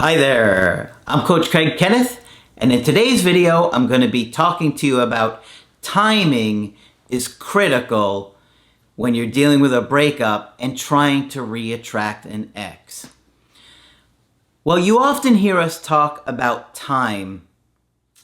Hi there, I'm Coach Kenneth, and in today's video I'm going to be talking to you about timing is critical when you're dealing with a breakup and trying to re-attract an ex. Well, you often hear us talk about time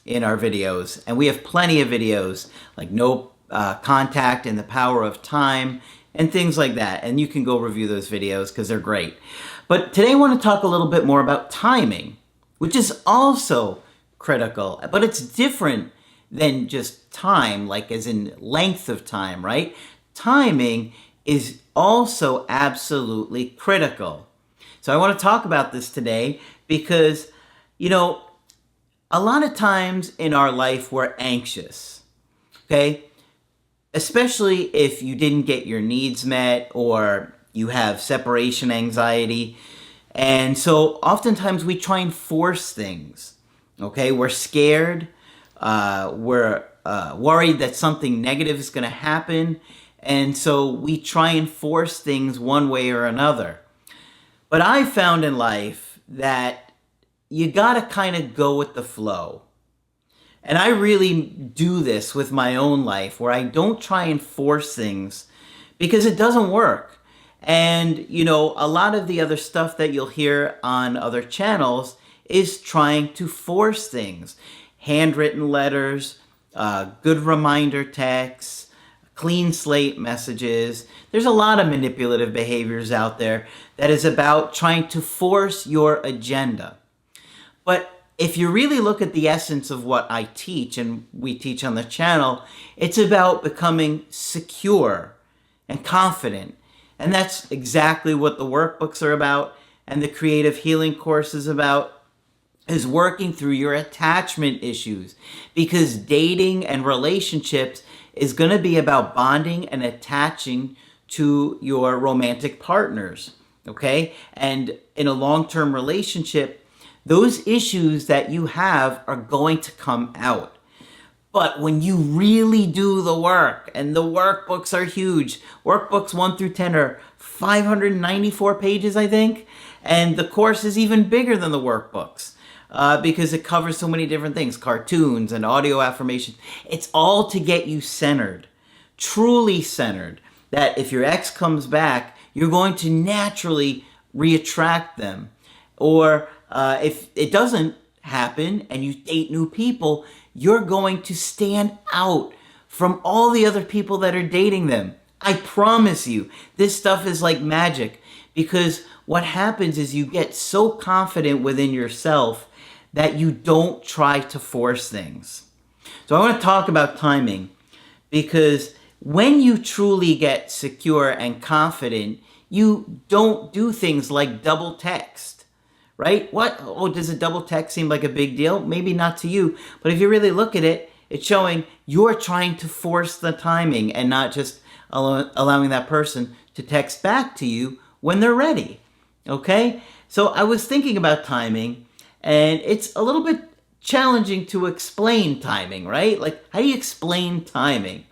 in our videos, and we have plenty of videos like No Contact and the Power of Time and things like that, and you can go review those videos because they're great. But today I want to talk a little bit more about timing, which is also critical, but it's different than just time, like as in length of time, right? Timing is also absolutely critical. So I want to talk about this today because, a lot of times in our life we're anxious, okay? Especially if you didn't get your needs met or you have separation anxiety. And so oftentimes we try and force things, okay? We're scared, we're worried that something negative is going to happen. And so we try and force things one way or another. But I found in life that you got to kind of go with the flow. And I really do this with my own life where I don't try and force things because it doesn't work. And, a lot of the other stuff that you'll hear on other channels is trying to force things. Handwritten letters, good reminder texts, clean slate messages. There's a lot of manipulative behaviors out there that is about trying to force your agenda. But if you really look at the essence of what I teach and we teach on the channel, it's about becoming secure and confident. And that's exactly what the workbooks are about and the creative healing course is about, is working through your attachment issues. Because dating and relationships is going to be about bonding and attaching to your romantic partners, okay? And in a long-term relationship, those issues that you have are going to come out. But when you really do the work, and the workbooks are huge, workbooks 1 through 10 are 594 pages, I think, and the course is even bigger than the workbooks because it covers so many different things, cartoons and audio affirmations. It's all to get you centered, truly centered, that if your ex comes back, you're going to naturally re-attract them. Or if it doesn't happen and you date new people, you're going to stand out from all the other people that are dating them. I promise you, this stuff is like magic because what happens is you get so confident within yourself that you don't try to force things. So I want to talk about timing because when you truly get secure and confident, you don't do things like double text. Right? What? Oh, does a double text seem like a big deal? Maybe not to you, but if you really look at it, it's showing you're trying to force the timing and not just allowing that person to text back to you when they're ready. Okay? So I was thinking about timing, and it's a little bit challenging to explain timing, right? Like, how do you explain timing?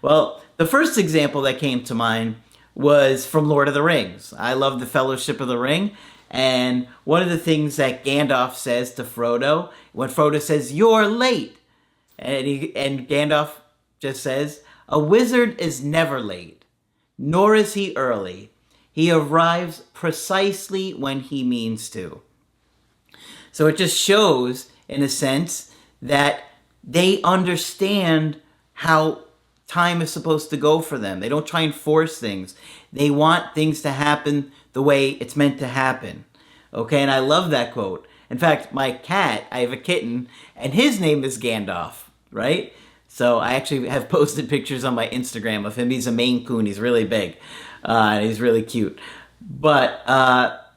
Well, the first example that came to mind was from Lord of the Rings. I love the Fellowship of the Ring. And one of the things that Gandalf says to Frodo, when Frodo says, "You're late," and Gandalf just says, "A wizard is never late, nor is he early. He arrives precisely when he means to." So it just shows, in a sense, that they understand how time is supposed to go for them. They don't try and force things. They want things to happen the way it's meant to happen. Okay, and I love that quote. In fact, my cat, I have a kitten, and his name is Gandalf, right? So I actually have posted pictures on my Instagram of him. He's a Maine Coon. He's really big. He's really cute. But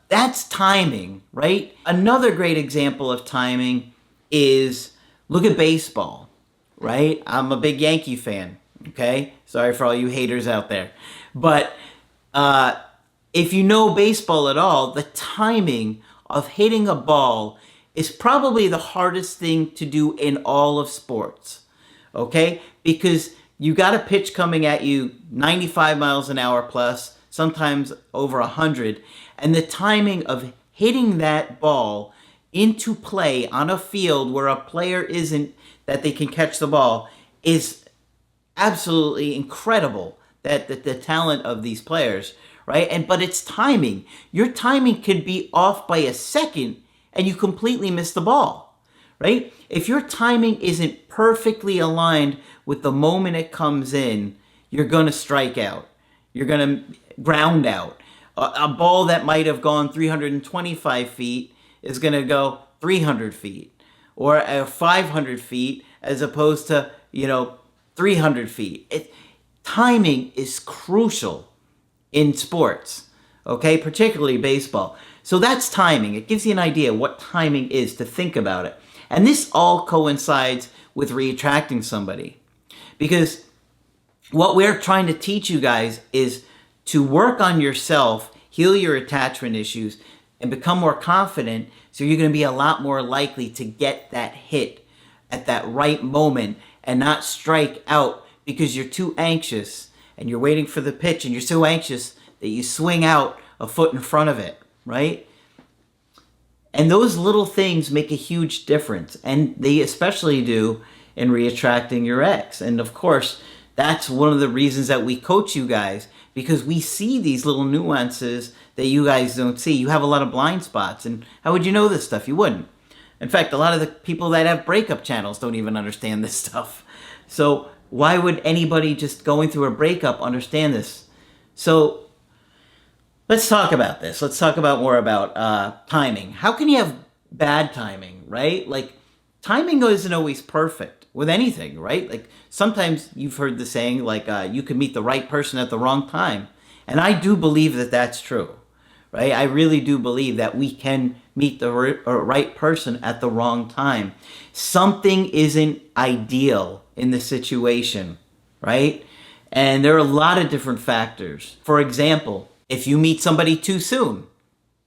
that's timing, right? Another great example of timing is, look at baseball, right? I'm a big Yankee fan, okay? Sorry for all you haters out there. But if you know baseball at all, the timing of hitting a ball is probably the hardest thing to do in all of sports, okay? Because you got a pitch coming at you 95 miles an hour plus, sometimes over 100, and the timing of hitting that ball into play on a field where a player isn't, that they can catch the ball, is absolutely incredible. That the talent of these players, right? But it's timing. Your timing could be off by a second and you completely miss the ball, right? If your timing isn't perfectly aligned with the moment it comes in, you're going to strike out. You're going to ground out. A ball that might have gone 325 feet is going to go 300 feet, or 500 feet as opposed to, 300 feet. Timing is crucial in sports, okay? Particularly baseball. So that's timing. It gives you an idea what timing is, to think about it. And this all coincides with re-attracting somebody. Because what we're trying to teach you guys is to work on yourself, heal your attachment issues, and become more confident, so you're going to be a lot more likely to get that hit at that right moment and not strike out because you're too anxious and you're waiting for the pitch and you're so anxious that you swing out a foot in front of it, right? And those little things make a huge difference, and they especially do in re-attracting your ex. And of course, that's one of the reasons that we coach you guys, because we see these little nuances that you guys don't see. You have a lot of blind spots, and how would you know this stuff? You wouldn't. In fact, a lot of the people that have breakup channels don't even understand this stuff. So why would anybody just going through a breakup understand this? So let's talk about this. Let's talk about more about timing. How can you have bad timing, right? Like, timing isn't always perfect with anything, right? Like, sometimes you've heard the saying, like, you can meet the right person at the wrong time. And I do believe that that's true, right? I really do believe that we can meet the right person at the wrong time. Something isn't ideal in the situation, right? And there are a lot of different factors. For example, if you meet somebody too soon,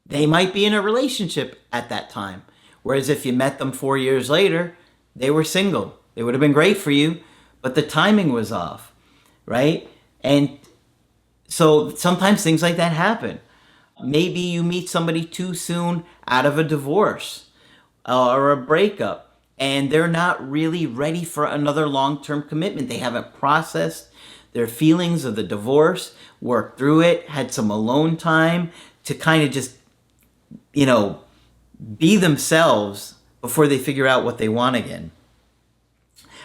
they might be in a relationship at that time. Whereas if you met them 4 years later, they were single. They would have been great for you, but the timing was off, right? And so sometimes things like that happen. Maybe you meet somebody too soon out of a divorce or a breakup, and they're not really ready for another long-term commitment. They haven't processed their feelings of the divorce, worked through it, had some alone time to kind of just, be themselves before they figure out what they want again.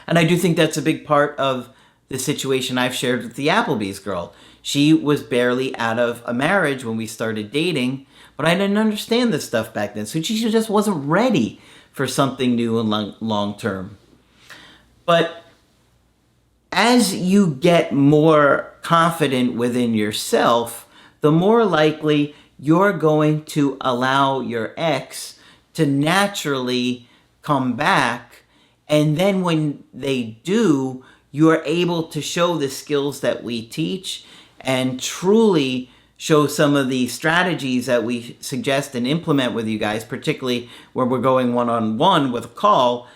And I do think that's a big part of the situation I've shared with the Applebee's girl. She was barely out of a marriage when we started dating, but I didn't understand this stuff back then. So she just wasn't ready for something new and long term. But as you get more confident within yourself, the more likely you're going to allow your ex to naturally come back. And then when they do, you are able to show the skills that we teach and truly show some of the strategies that we suggest and implement with you guys, particularly where we're going one-on-one with a call,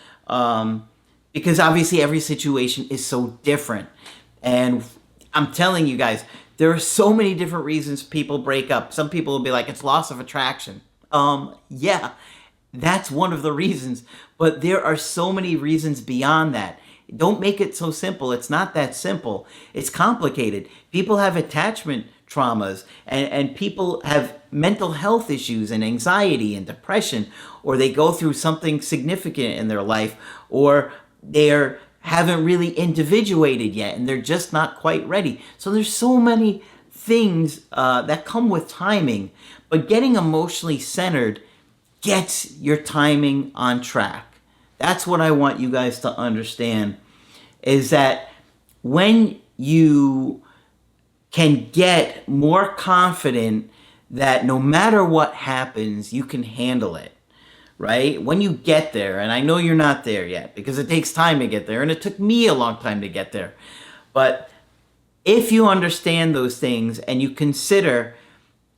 because obviously every situation is so different. And I'm telling you guys, there are so many different reasons people break up. Some people will be like, it's loss of attraction. Yeah, that's one of the reasons. But there are so many reasons beyond that. Don't make it so simple. It's not that simple. It's complicated. People have attachment traumas, and people have mental health issues and anxiety and depression, or they go through something significant in their life, or they're haven't really individuated yet and they're just not quite ready. So there's so many things that come with timing, but getting emotionally centered gets your timing on track. That's what I want you guys to understand, is that when you can get more confident that no matter what happens, you can handle it, right? When you get there, and I know you're not there yet because it takes time to get there, and it took me a long time to get there. But if you understand those things and you consider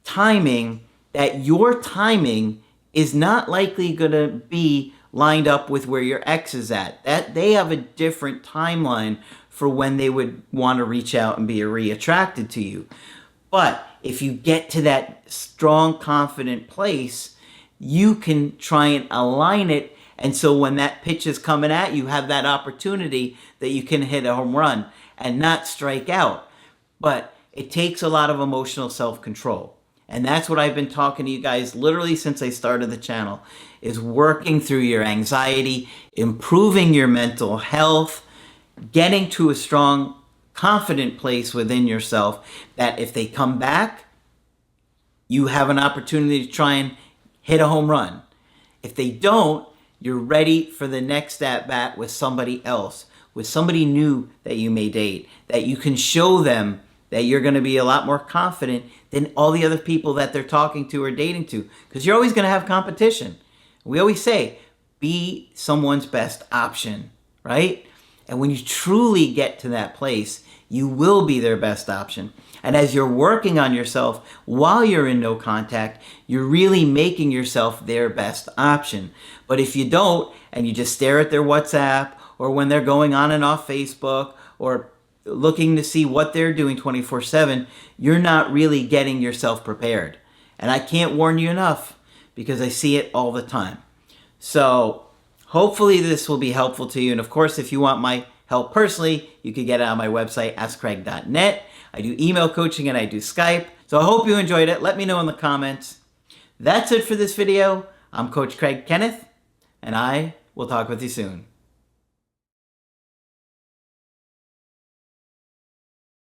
timing, that your timing is not likely going to be lined up with where your ex is at. That they have a different timeline for when they would want to reach out and be re-attracted to you. But if you get to that strong, confident place, you can try and align it. And so when that pitch is coming at you, have that opportunity that you can hit a home run and not strike out. But it takes a lot of emotional self-control. And that's what I've been talking to you guys literally since I started the channel, is working through your anxiety, improving your mental health, getting to a strong, confident place within yourself that if they come back, you have an opportunity to try and hit a home run. If they don't, you're ready for the next at-bat with somebody else, with somebody new that you may date, that you can show them that you're going to be a lot more confident than all the other people that they're talking to or dating to, because you're always going to have competition. We always say, be someone's best option, right? And when you truly get to that place, you will be their best option. And as you're working on yourself while you're in no contact, you're really making yourself their best option. But if you don't, and you just stare at their WhatsApp, or when they're going on and off Facebook, or looking to see what they're doing 24/7, you're not really getting yourself prepared. And I can't warn you enough, because I see it all the time. So hopefully this will be helpful to you. And of course, if you want my help personally, you can get it on my website, askcraig.net. I do email coaching and I do Skype. So I hope you enjoyed it. Let me know in the comments. That's it for this video. I'm Coach Craig Kenneth, and I will talk with you soon.